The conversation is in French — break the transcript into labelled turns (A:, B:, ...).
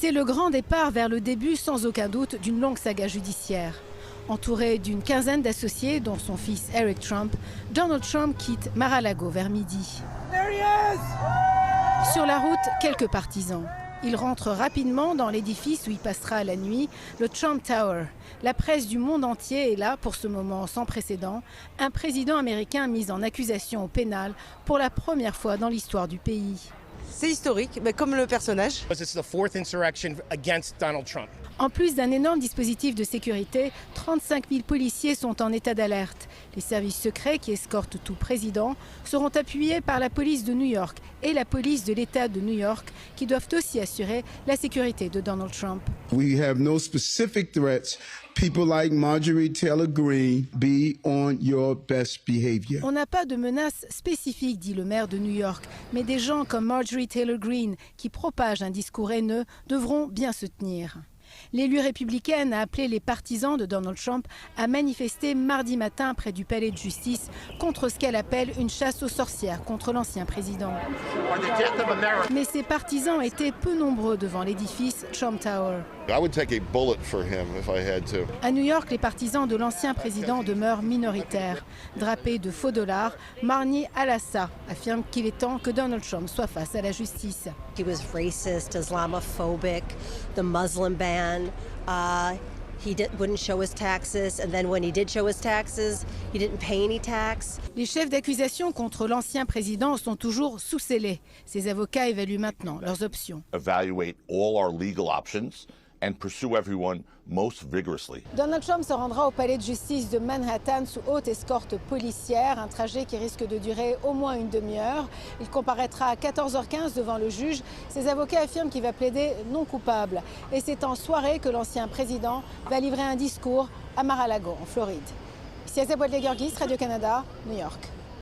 A: C'est le grand départ vers le début, sans aucun doute, d'une longue saga judiciaire. Entouré d'une quinzaine d'associés, dont son fils Eric Trump, Donald Trump quitte Mar-a-Lago vers midi. Sur la route, quelques partisans. Il rentre rapidement dans l'édifice où il passera la nuit, le Trump Tower. La presse du monde entier est là pour ce moment sans précédent. Un président américain mis en accusation au pénal pour la première fois dans l'histoire du pays.
B: C'est historique, mais comme le personnage.
A: En plus d'un énorme dispositif de sécurité, 35 000 policiers sont en état d'alerte. Les services secrets qui escortent tout président seront appuyés par la police de New York et la police de l'État de New York qui doivent aussi assurer la sécurité de Donald Trump.
C: We have no specific threats. People like Marjorie Taylor Greene, be on your best behavior.
A: On n'a pas de menace spécifique, dit le maire de New York, mais des gens comme Marjorie Taylor Greene qui propagent un discours haineux devront bien se tenir. L'élu républicaine a appelé les partisans de Donald Trump à manifester mardi matin près du palais de justice contre ce qu'elle appelle une chasse aux sorcières contre l'ancien président. Mais ses partisans étaient peu nombreux devant l'édifice Trump Tower. À New York, les partisans de l'ancien président demeurent minoritaires. Drapé de faux dollars, Marni Alassa affirme qu'il est temps que Donald Trump soit face à la justice.
D: He was racist, Islamophobic, the Muslim ban. He wouldn't show his taxes, and then when he did show his taxes, he didn't pay any tax.
A: Les chefs d'accusation contre l'ancien président sont toujours sous scellé. Ses avocats évaluent maintenant leurs options.
E: Evaluate all our legal options and pursue everyone most vigorously.
A: Donald Trump se rendra au palais de justice de Manhattan sous haute escorte policière, un trajet qui risque de durer au moins une demi-heure. Il comparaîtra à 14h15 devant le juge. Ses avocats affirment qu'il va plaider non coupable. Et c'est en soirée que l'ancien président va livrer un discours à Mar-a-Lago, en Floride. Ici Asa Boadle-Gurgis, Radio-Canada, New York.